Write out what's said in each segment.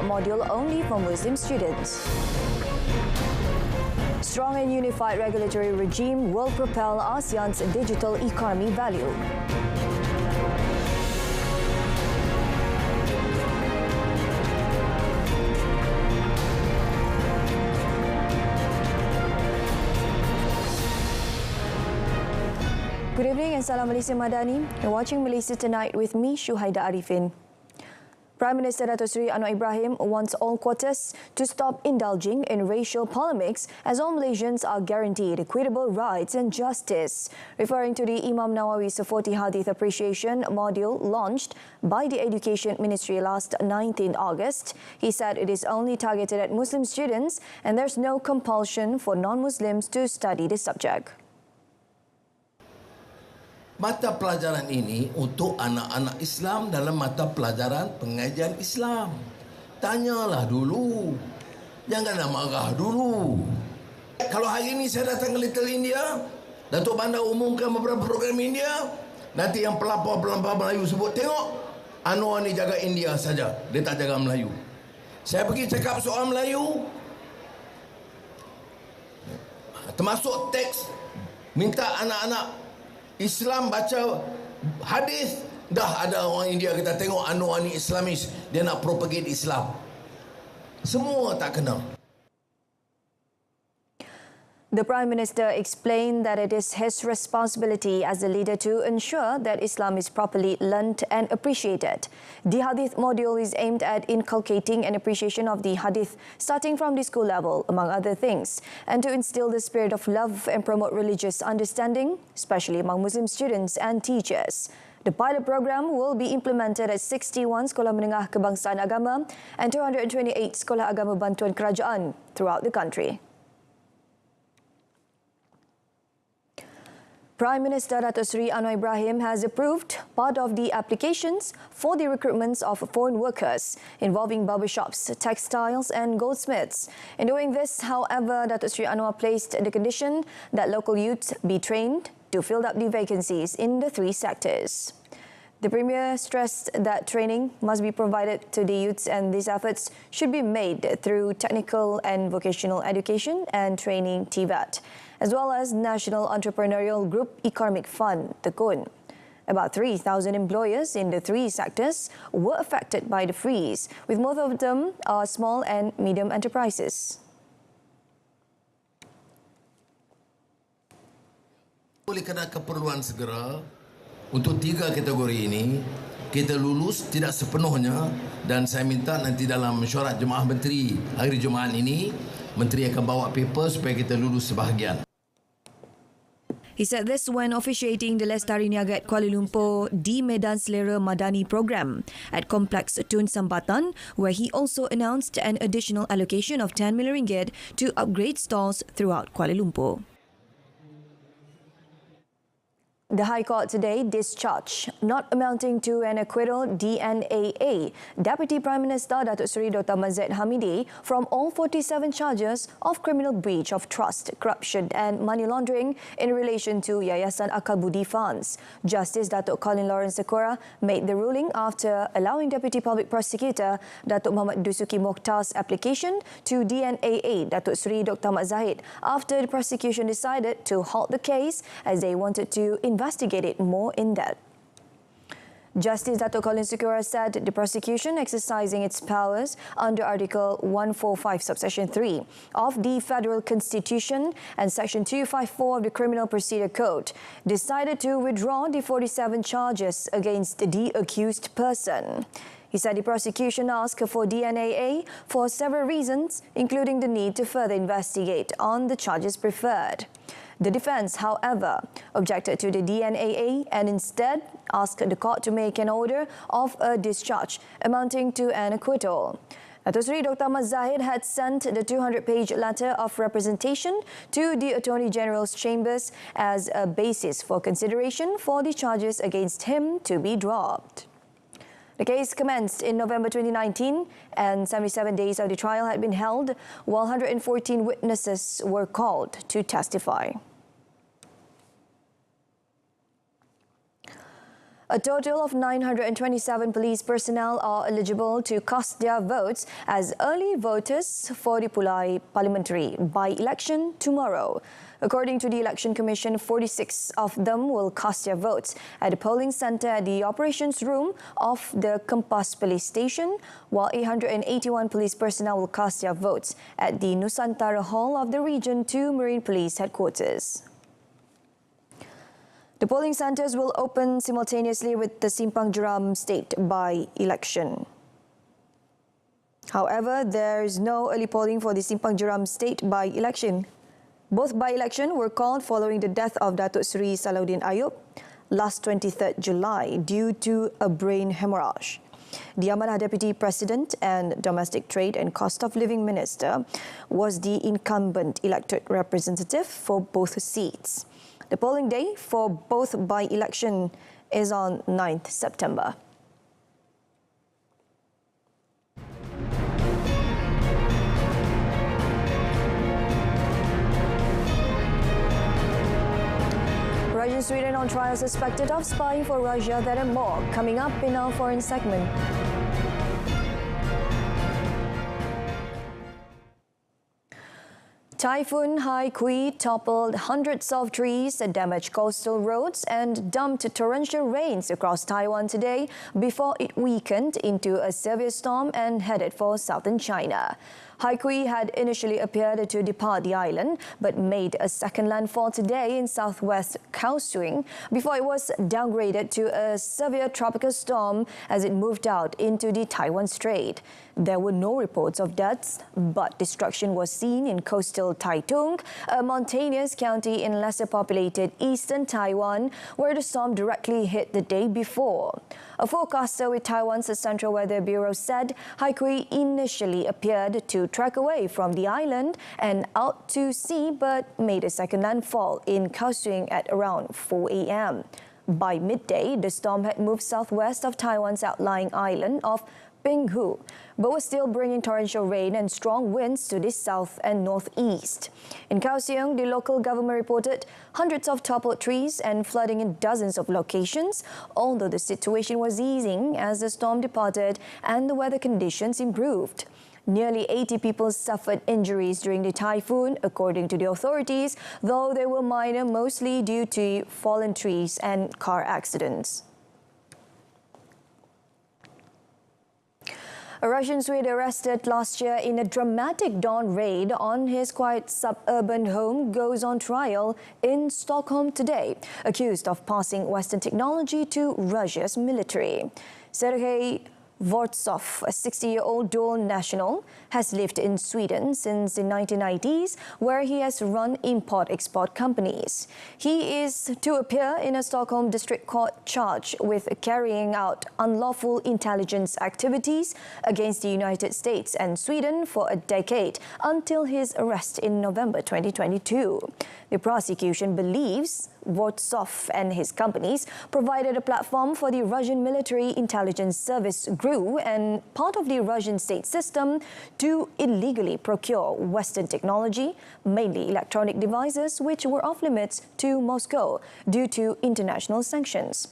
module only for Muslim students. Strong and unified regulatory regime will propel ASEAN's digital economy value. Good evening and Salam Malaysia Madani. You're watching Malaysia Tonight with me, Shuhaida Arifin. Prime Minister Dato' Seri Anwar Ibrahim wants all quarters to stop indulging in racial polemics as all Malaysians are guaranteed equitable rights and justice. Referring to the Imam Nawawi's 40 Hadith Appreciation module launched by the Education Ministry last 19 August, he said it is only targeted at Muslim students and there's no compulsion for non-Muslims to study this subject. Mata pelajaran ini untuk anak-anak Islam dalam mata pelajaran pengajian Islam. Tanyalah dulu. Janganlah marah dulu. Kalau hari ini saya datang ke Little India, Datuk Bandar umumkan beberapa program India, nanti yang pelapor-pelapor Melayu sebut, tengok, Anwar ni jaga India saja, dia tak jaga Melayu. Saya pergi cakap soal Melayu, termasuk teks, minta anak-anak Islam baca hadis, dah ada orang India kita tengok Anwar ni Islamis, dia nak propagate Islam. Semua tak kena. The Prime Minister explained that it is his responsibility as a leader to ensure that Islam is properly learnt and appreciated. The Hadith module is aimed at inculcating an appreciation of the Hadith starting from the school level, among other things, and to instill the spirit of love and promote religious understanding, especially among Muslim students and teachers. The pilot program will be implemented at 61 Sekolah Menengah Kebangsaan Agama and 228 Sekolah Agama Bantuan Kerajaan throughout the country. Prime Minister Dato' Seri Anwar Ibrahim has approved part of the applications for the recruitments of foreign workers involving barbershops, textiles and goldsmiths. In doing this, however, Dato' Seri Anwar placed the condition that local youths be trained to fill up the vacancies in the three sectors. The Premier stressed that training must be provided to the youths and these efforts should be made through technical and vocational education and training TVET, as well as National Entrepreneurial Group Economic Fund, TEKUN. About 3,000 employers in the three sectors were affected by the freeze, with most of them are small and medium enterprises. Oleh kerana keperluan segera, untuk tiga kategori ini, kita lulus tidak sepenuhnya dan saya minta nanti dalam mesyuarat Jemaah Menteri hari Jumaat ini, Menteri akan bawa paper supaya kita lulus sebahagian. He said this when officiating the Lestari Niaga at Kuala Lumpur di Medan Selera Madani program at Kompleks Tun Sambatan, where he also announced an additional allocation of 10 million ringgit to upgrade stores throughout Kuala Lumpur. The High Court today discharged, not amounting to an acquittal, DNAA, Deputy Prime Minister Datuk Seri Dr. Mazet Hamidi from all 47 charges of criminal breach of trust, corruption and money laundering in relation to Yayasan Akal Budi funds. Justice Datuk Colin Lawrence Sakura made the ruling after allowing Deputy Public Prosecutor Datuk Muhammad Dusuki Mokhtar's application to DNAA Datuk Seri Dr. Ahmad Zahid after the prosecution decided to halt the case as they wanted to investigate it more in depth. Justice Datuk Colin Sakura said the prosecution exercising its powers under Article 145 subsection 3 of the Federal Constitution and Section 254 of the Criminal Procedure Code decided to withdraw the 47 charges against the accused person. He said the prosecution asked for DNAA for several reasons, including the need to further investigate on the charges preferred. The defence, however, objected to the DNAA and instead asked the court to make an order of a discharge amounting to an acquittal. Datuk Seri Dr. Ahmad Zahid had sent the 200-page letter of representation to the Attorney General's chambers as a basis for consideration for the charges against him to be dropped. The case commenced in November 2019 and 77 days of the trial had been held while 114 witnesses were called to testify. A total of 927 police personnel are eligible to cast their votes as early voters for the Pulai parliamentary by-election tomorrow. According to the Election Commission, 46 of them will cast their votes at the polling centre at the operations room of the Kempas Police Station, while 881 police personnel will cast their votes at the Nusantara Hall of the Region 2 Marine Police Headquarters. The polling centres will open simultaneously with the Simpang Jeram State by-election. However, there is no early polling for the Simpang Jeram State by-election. Both by-election were called following the death of Datuk Seri Salahuddin Ayub last 23rd July due to a brain hemorrhage. The Amanah Deputy President and Domestic Trade and Cost of Living Minister was the incumbent elected representative for both seats. The polling day for both by-election is on 9th September. Russian Sweden on trial suspected of spying for Russia. That and more coming up in our foreign segment. Typhoon Haikui toppled hundreds of trees, damaged coastal roads and dumped torrential rains across Taiwan today before it weakened into a severe storm and headed for southern China. Haikui had initially appeared to depart the island but made a second landfall today in southwest Kaohsiung before it was downgraded to a severe tropical storm as it moved out into the Taiwan Strait. There were no reports of deaths, but destruction was seen in coastal Taitung, a mountainous county in lesser populated eastern Taiwan, where the storm directly hit the day before. A forecaster with Taiwan's Central Weather Bureau said Haikui initially appeared to trek away from the island and out to sea, but made a second landfall in Kaohsiung at around 4 a.m. By midday, the storm had moved southwest of Taiwan's outlying island of Pinghu, but was still bringing torrential rain and strong winds to the south and northeast. In Kaohsiung, the local government reported hundreds of toppled trees and flooding in dozens of locations, although the situation was easing as the storm departed and the weather conditions improved. Nearly 80 people suffered injuries during the typhoon, according to the authorities, though they were minor, mostly due to fallen trees and car accidents. A Russian Swede arrested last year in a dramatic dawn raid on his quiet suburban home goes on trial in Stockholm today, accused of passing Western technology to Russia's military. Sergey Vorts, a 60-year-old dual national, has lived in Sweden since the 1990s, where he has run import-export companies. He is to appear in a Stockholm district court charged with carrying out unlawful intelligence activities against the United States and Sweden for a decade until his arrest in November 2022. The prosecution believes Vortsov and his companies provided a platform for the Russian military intelligence service GRU and part of the Russian state system to illegally procure Western technology, mainly electronic devices, which were off limits to Moscow due to international sanctions.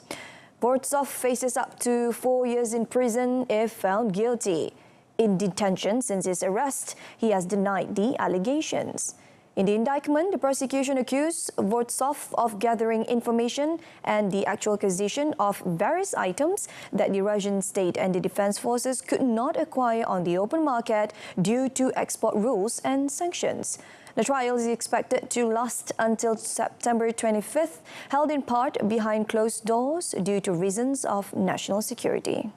Vortsov faces up to 4 years in prison if found guilty. In detention since his arrest, he has denied the allegations. In the indictment, the prosecution accused Vortsov of gathering information and the actual acquisition of various items that the Russian state and the defense forces could not acquire on the open market due to export rules and sanctions. The trial is expected to last until September 25th, held in part behind closed doors due to reasons of national security.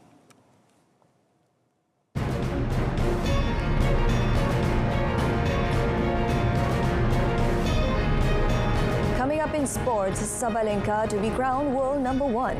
Coming up in sports, Sabalenka to be crowned world number 1.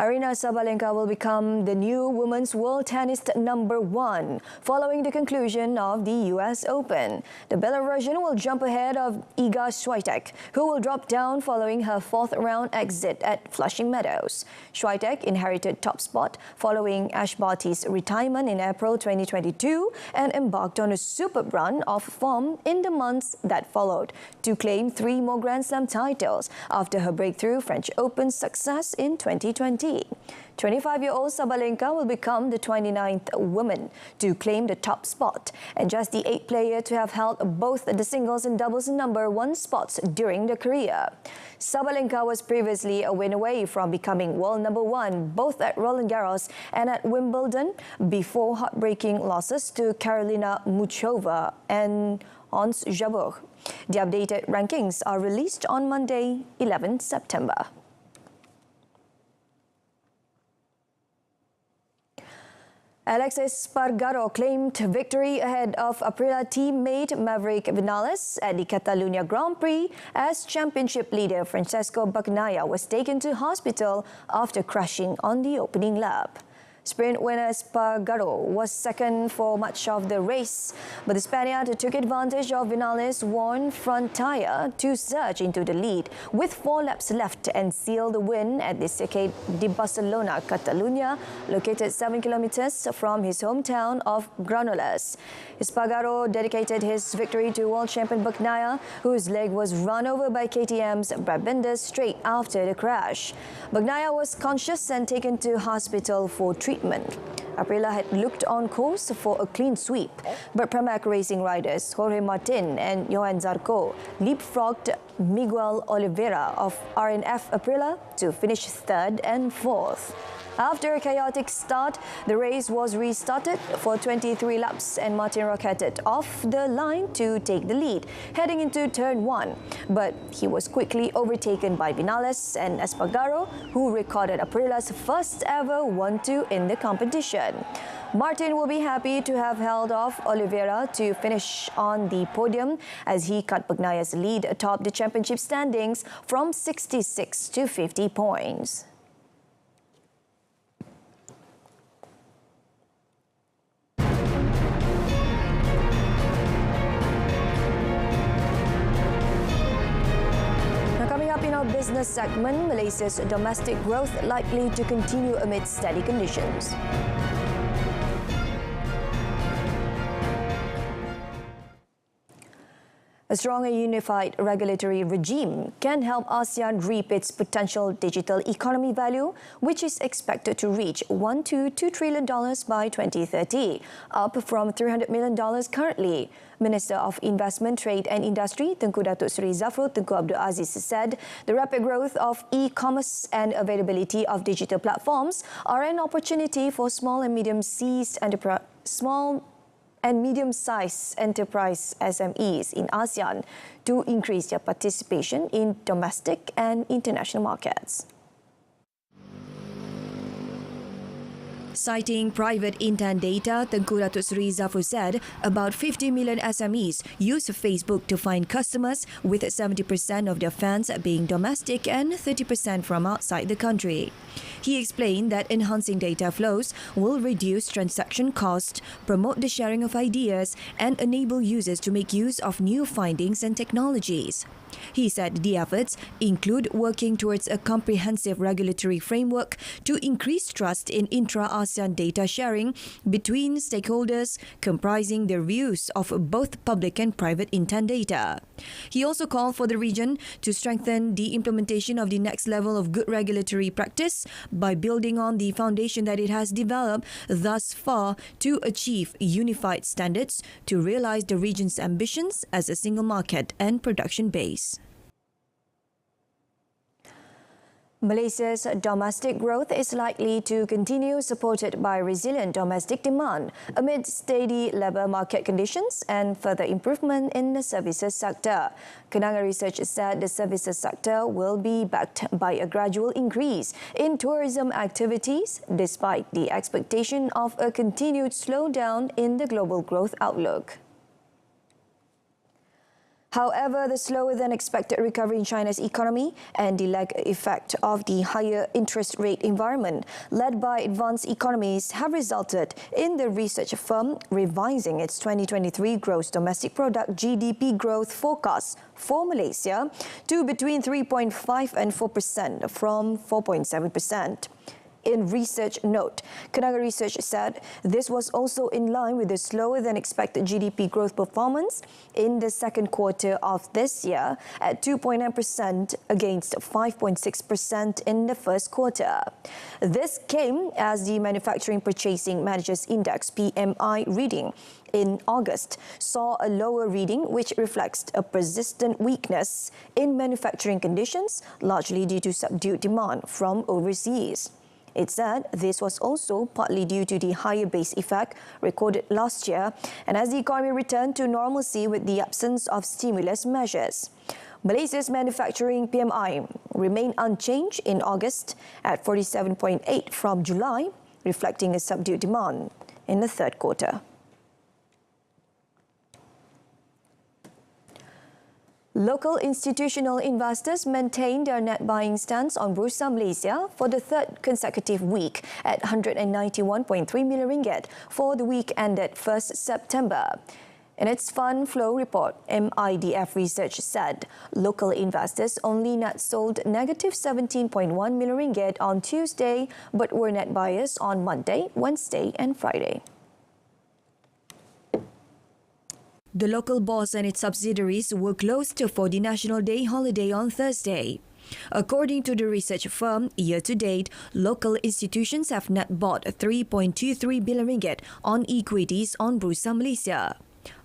Aryna Sabalenka will become the new women's world tennis #1 following the conclusion of the US Open. The Belarusian will jump ahead of Iga Swiatek, who will drop down following her fourth-round exit at Flushing Meadows. Swiatek inherited top spot following Ash Barty's retirement in April 2022 and embarked on a superb run of form in the months that followed to claim 3 more Grand Slam titles after her breakthrough French Open success in 2020. 25-year-old Sabalenka will become the 29th woman to claim the top spot and just the 8th player to have held both the singles and doubles #1 spots during their career. Sabalenka was previously a win away from becoming world #1 both at Roland Garros and at Wimbledon before heartbreaking losses to Karolina Muchova and Ons Jabeur. The updated rankings are released on Monday, 11 September. Alexis Espargaro claimed victory ahead of Aprilia teammate Maverick Vinales at the Catalunya Grand Prix as championship leader Francesco Bagnaia was taken to hospital after crashing on the opening lap. Sprint winner Espargaro was second for much of the race, but the Spaniard took advantage of Vinales' worn front tyre to surge into the lead with 4 laps left and seal the win at the Circuit de Barcelona, Catalunya, located 7 kilometres from his hometown of Granollers. Espargaro dedicated his victory to world champion Bagnaia, whose leg was run over by KTM's Brad Binder straight after the crash. Bagnaia was conscious and taken to hospital for treatment. Aprilia had looked on course for a clean sweep, but Pramac racing riders Jorge Martin and Johan Zarco leapfrogged Miguel Oliveira of RNF Aprilia to finish 3rd and 4th. After a chaotic start, the race was restarted for 23 laps and Martin rocketed off the line to take the lead, heading into turn 1. But he was quickly overtaken by Vinales and Espargaro, who recorded Aprilia's first ever 1-2 in the competition. Martin will be happy to have held off Oliveira to finish on the podium as he cut Bagnaia's lead atop the championship standings from 66 to 50 points. In our business segment, Malaysia's domestic growth likely to continue amid steady conditions. A strong and unified regulatory regime can help ASEAN reap its potential digital economy value, which is expected to reach $1 to $2 trillion by 2030, up from $300 million currently. Minister of Investment, Trade and Industry, Tengku Datuk Seri Zafrul Tengku Abdul Aziz said the rapid growth of e-commerce and availability of digital platforms are an opportunity for small and medium-sized enterprise SMEs in ASEAN to increase their participation in domestic and international markets. Citing private intent data, Tengku Datuk Seri Zafrul said about 50 million SMEs use Facebook to find customers, with 70% of their fans being domestic and 30% from outside the country. He explained that enhancing data flows will reduce transaction costs, promote the sharing of ideas, and enable users to make use of new findings and technologies. He said the efforts include working towards a comprehensive regulatory framework to increase trust in intra-ASEAN data sharing between stakeholders, comprising the reviews of both public and private intent data. He also called for the region to strengthen the implementation of the next level of good regulatory practice by building on the foundation that it has developed thus far to achieve unified standards to realize the region's ambitions as a single market and production base. Malaysia's domestic growth is likely to continue, supported by resilient domestic demand amid steady labour market conditions and further improvement in the services sector. Kenanga Research said the services sector will be backed by a gradual increase in tourism activities despite the expectation of a continued slowdown in the global growth outlook. However, the slower than expected recovery in China's economy and the lag effect of the higher interest rate environment led by advanced economies have resulted in the research firm revising its 2023 gross domestic product GDP growth forecast for Malaysia to between 3.5 and 4% from 4.7%. In research note, Kerana Research said this was also in line with the slower than expected GDP growth performance in the second quarter of this year at 2.9% against 5.6% in the first quarter. This came as the Manufacturing Purchasing Managers Index PMI reading in August saw a lower reading which reflects a persistent weakness in manufacturing conditions, largely due to subdued demand from overseas. It said this was also partly due to the higher base effect recorded last year and as the economy returned to normalcy with the absence of stimulus measures. Malaysia's manufacturing PMI remained unchanged in August at 47.8 from July, reflecting a subdued demand in the third quarter. Local institutional investors maintained their net buying stance on Bursa Malaysia for the third consecutive week at RM191.3 million for the week ended 1st September. In its fund flow report, MIDF Research said local investors only net sold negative RM17.1 million on Tuesday but were net buyers on Monday, Wednesday and Friday. The local bourse and its subsidiaries were closed for the National Day holiday on Thursday. According to the research firm, year-to-date, local institutions have net bought RM3.23 billion on equities on Bursa Malaysia.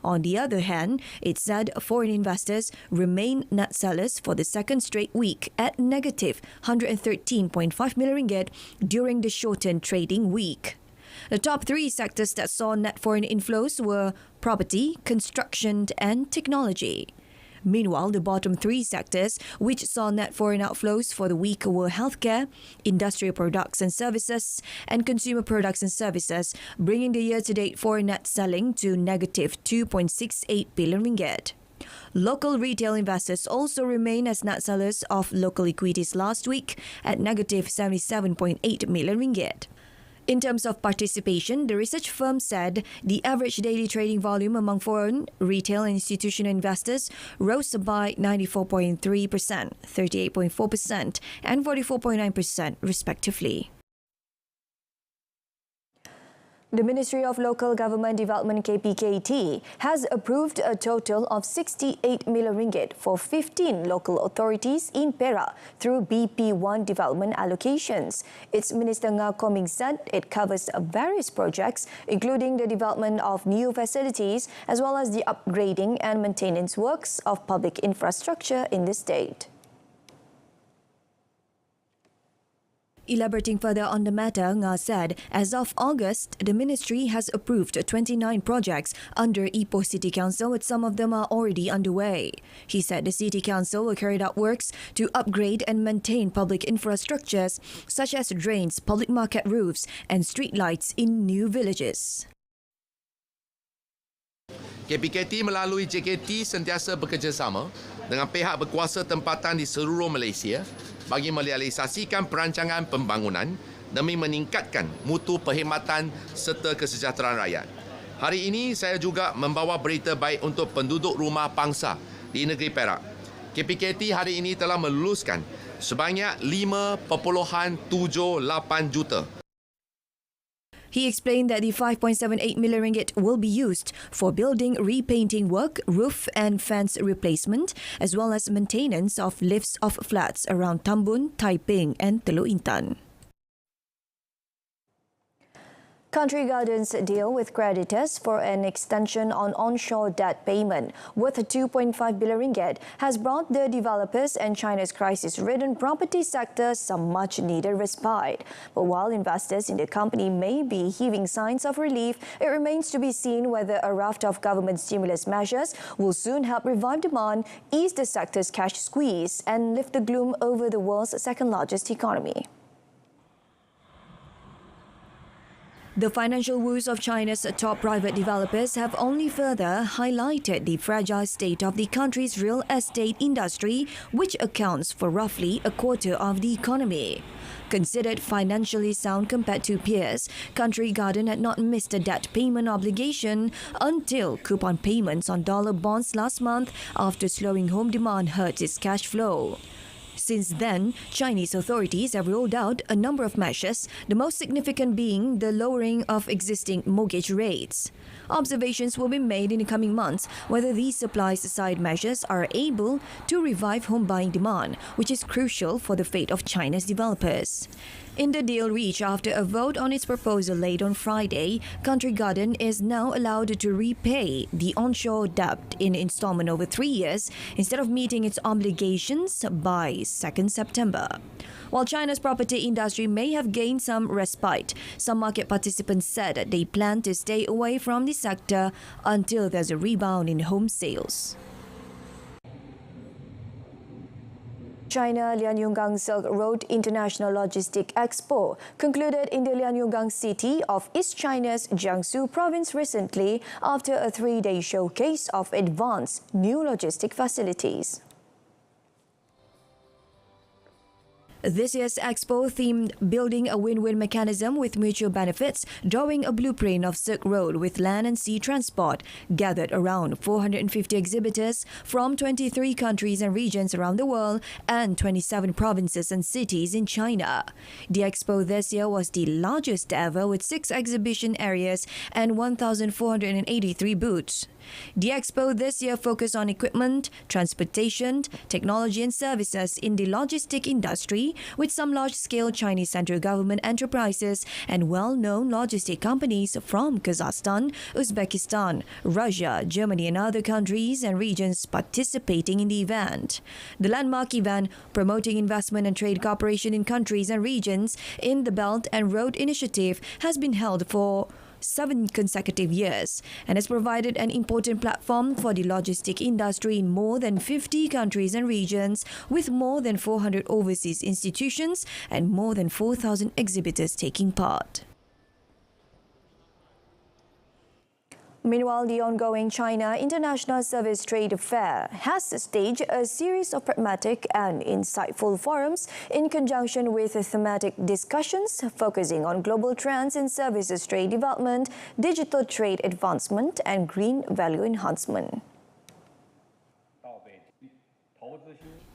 On the other hand, it said foreign investors remain net sellers for the second straight week at negative RM113.5 million during the shortened trading week. The top three sectors that saw net foreign inflows were property, construction and technology. Meanwhile, the bottom three sectors which saw net foreign outflows for the week were healthcare, industrial products and services, and consumer products and services, bringing the year-to-date foreign net selling to negative RM2.68 billion. Local retail investors also remain as net sellers of local equities last week at negative RM77.8 million. In terms of participation, the research firm said the average daily trading volume among foreign, retail and institutional investors rose by 94.3%, 38.4% and 44.9% respectively. The Ministry of Local Government Development KPKT has approved a total of RM68 million for 15 local authorities in Perak through BP1 development allocations. Its Minister Ngah Koming said it covers various projects including the development of new facilities as well as the upgrading and maintenance works of public infrastructure in the state. Elaborating further on the matter, Ngah said, as of August, the ministry has approved 29 projects under Ipoh City Council, with some of them are already underway. He said the City Council will carry out works to upgrade and maintain public infrastructures such as drains, public market roofs and street lights in new villages. KPKT melalui JKT sentiasa bekerjasama dengan pihak berkuasa tempatan di seluruh Malaysia bagi merealisasikan perancangan pembangunan demi meningkatkan mutu perkhidmatan serta kesejahteraan rakyat. Hari ini saya juga membawa berita baik untuk penduduk rumah pangsa di negeri Perak. KPKT hari ini telah meluluskan sebanyak 5.78 juta. He explained that the RM5.78 million will be used for building repainting work, roof and fence replacement, as well as maintenance of lifts of flats around Tambun, Taiping and Teluk Intan. Country Gardens deal with creditors for an extension on onshore debt payment worth RM2.5 billion has brought the developers and China's crisis-ridden property sector some much-needed respite. But while investors in the company may be heaving signs of relief, it remains to be seen whether a raft of government stimulus measures will soon help revive demand, ease the sector's cash squeeze and lift the gloom over the world's second-largest economy. The financial woes of China's top private developers have only further highlighted the fragile state of the country's real estate industry, which accounts for roughly a quarter of the economy. Considered financially sound compared to peers, Country Garden had not missed a debt payment obligation until coupon payments on dollar bonds last month after slowing home demand hurt its cash flow. Since then, Chinese authorities have rolled out a number of measures, the most significant being the lowering of existing mortgage rates. Observations will be made in the coming months whether these supply-side measures are able to revive home buying demand, which is crucial for the fate of China's developers. In the deal reached after a vote on its proposal late on Friday, Country Garden is now allowed to repay the onshore debt in installment over 3 years instead of meeting its obligations by 2nd September. While China's property industry may have gained some respite, some market participants said that they plan to stay away from the sector until there's a rebound in home sales. China Lianyungang Silk Road International Logistic Expo concluded in the Lianyungang city of East China's Jiangsu province recently after a 3-day showcase of advanced new logistic facilities. This year's Expo themed Building a Win-Win Mechanism with Mutual Benefits, drawing a blueprint of Silk Road with land and sea transport, gathered around 450 exhibitors from 23 countries and regions around the world and 27 provinces and cities in China. The Expo this year was the largest ever with 6 exhibition areas and 1,483 booths. The Expo this year focused on equipment, transportation, technology and services in the logistic industry, with some large-scale Chinese central government enterprises and well-known logistic companies from Kazakhstan, Uzbekistan, Russia, Germany and other countries and regions participating in the event. The landmark event, promoting investment and trade cooperation in countries and regions in the Belt and Road Initiative, has been held for 7 consecutive years and has provided an important platform for the logistic industry in more than 50 countries and regions, with more than 400 overseas institutions and more than 4,000 exhibitors taking part. Meanwhile, the ongoing China International Service Trade Fair has staged a series of pragmatic and insightful forums in conjunction with thematic discussions focusing on global trends in services trade development, digital trade advancement, and green value enhancement.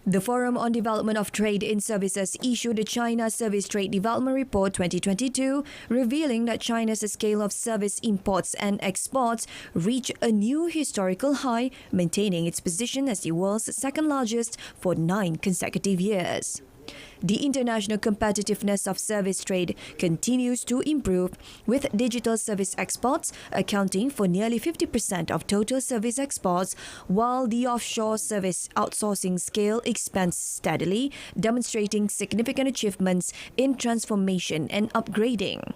The Forum on Development of Trade in Services issued the China Service Trade Development Report 2022, revealing that China's scale of service imports and exports reached a new historical high, maintaining its position as the world's second largest for 9 consecutive years. The international competitiveness of service trade continues to improve, with digital service exports accounting for nearly 50% of total service exports, while the offshore service outsourcing scale expands steadily, demonstrating significant achievements in transformation and upgrading.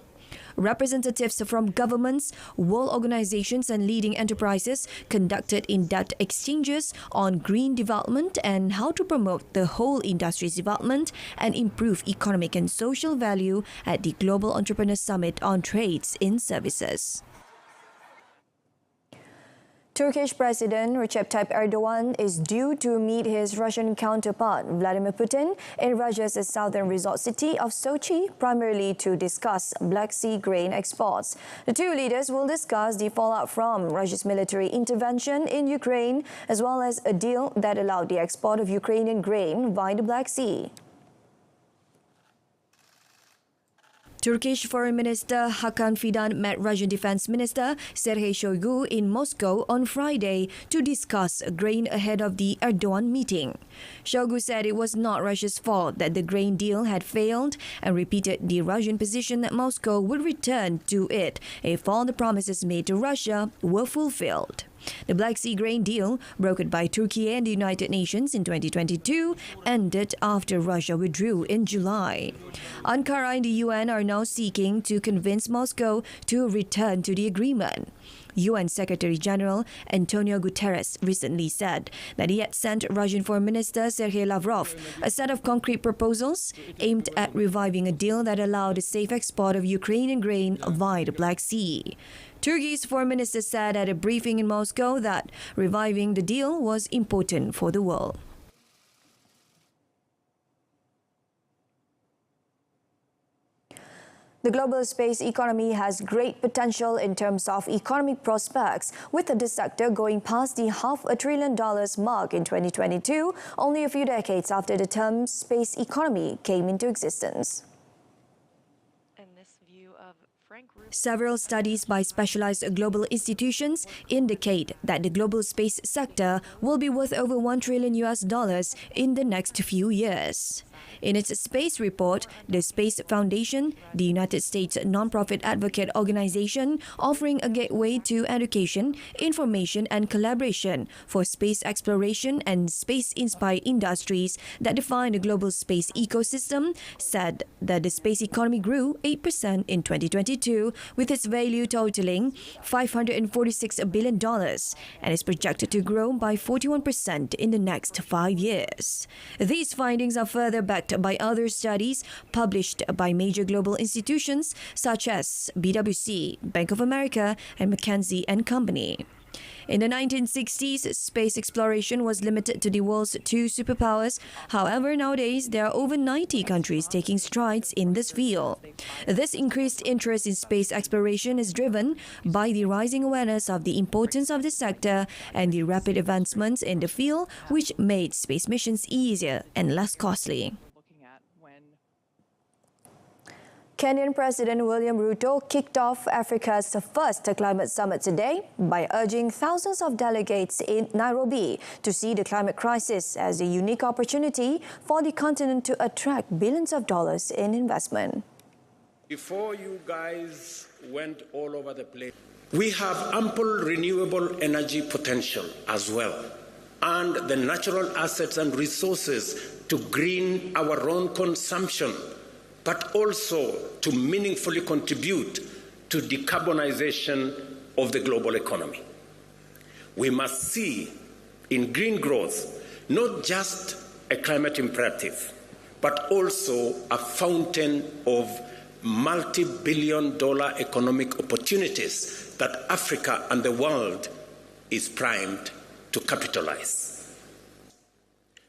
Representatives from governments, world organizations and leading enterprises conducted in-depth exchanges on green development and how to promote the whole industry's development and improve economic and social value at the Global Entrepreneur Summit on Trades in Services. Turkish President Recep Tayyip Erdogan is due to meet his Russian counterpart Vladimir Putin in Russia's southern resort city of Sochi, primarily to discuss Black Sea grain exports. The two leaders will discuss the fallout from Russia's military intervention in Ukraine, as well as a deal that allowed the export of Ukrainian grain via the Black Sea. Turkish Foreign Minister Hakan Fidan met Russian Defense Minister Sergey Shoigu in Moscow on Friday to discuss grain ahead of the Erdogan meeting. Shoigu said it was not Russia's fault that the grain deal had failed and repeated the Russian position that Moscow would return to it if all the promises made to Russia were fulfilled. The Black Sea grain deal, brokered by Turkey and the United Nations in 2022, ended after Russia withdrew in July. Ankara and the UN are now seeking to convince Moscow to return to the agreement. UN Secretary-General Antonio Guterres recently said that he had sent Russian Foreign Minister Sergey Lavrov a set of concrete proposals aimed at reviving a deal that allowed the safe export of Ukrainian grain via the Black Sea. Turkey's Foreign Minister said at a briefing in Moscow that reviving the deal was important for the world. The global space economy has great potential in terms of economic prospects, with the sector going past the $500 billion mark in 2022, only a few decades after the term space economy came into existence. Several studies by specialized global institutions indicate that the global space sector will be worth over $1 trillion in the next few years. In its space report, the Space Foundation, the United States non-profit advocate organization offering a gateway to education, information and collaboration for space exploration and space-inspired industries that define the global space ecosystem, said that the space economy grew 8% in 2022, with its value totaling $546 billion and is projected to grow by 41% in the next 5 years. These findings are further backed by other studies published by major global institutions such as PwC, Bank of America, and McKinsey & Company. In the 1960s, space exploration was limited to the world's two superpowers. However, nowadays, there are over 90 countries taking strides in this field. This increased interest in space exploration is driven by the rising awareness of the importance of the sector and the rapid advancements in the field, which made space missions easier and less costly. Kenyan President William Ruto kicked off Africa's first climate summit today by urging thousands of delegates in Nairobi to see the climate crisis as a unique opportunity for the continent to attract billions of dollars in investment. Before you guys went all over the place, we have ample renewable energy potential as well, and the natural assets and resources to green our own consumption, but also to meaningfully contribute to decarbonization of the global economy. We must see in green growth not just a climate imperative, but also a fountain of multi-billion-dollar economic opportunities that Africa and the world is primed to capitalize.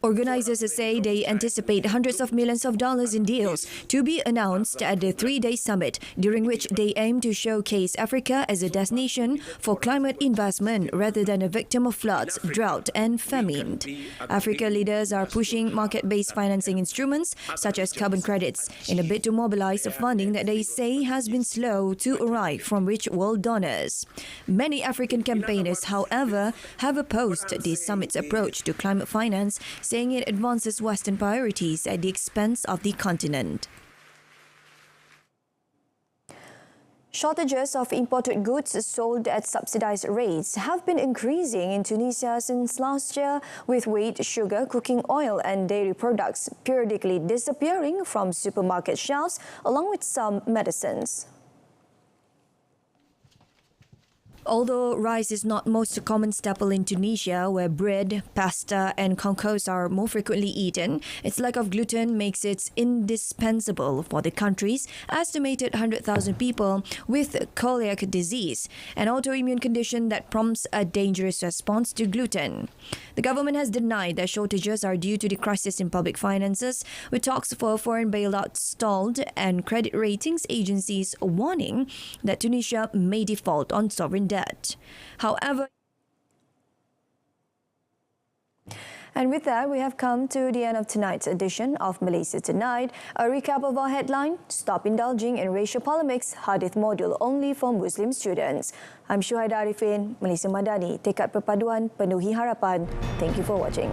Organizers say they anticipate hundreds of millions of dollars in deals to be announced at the three-day summit, during which they aim to showcase Africa as a destination for climate investment rather than a victim of floods, drought and famine. Africa leaders are pushing market-based financing instruments such as carbon credits in a bid to mobilize funding that they say has been slow to arrive from rich world donors. Many African campaigners, however, have opposed the summit's approach to climate finance, saying it advances Western priorities at the expense of the continent. Shortages of imported goods sold at subsidized rates have been increasing in Tunisia since last year, with wheat, sugar, cooking oil and dairy products periodically disappearing from supermarket shelves, along with some medicines. Although rice is not most common staple in Tunisia, where bread, pasta and concours are more frequently eaten, its lack of gluten makes it indispensable for the country's estimated 100,000 people with celiac disease, an autoimmune condition that prompts a dangerous response to gluten. The government has denied that shortages are due to the crisis in public finances, with talks for foreign bailouts stalled and credit ratings agencies warning that Tunisia may default on sovereign debt. However, and with that, we have come to the end of tonight's edition of Malaysia Tonight. A recap of our headline: stop indulging in racial polemics, Hadith module only for Muslim students. I'm Syuhaida Arifin, Malaysia Madani, tekad perpaduan, penuhi harapan. Thank you for watching.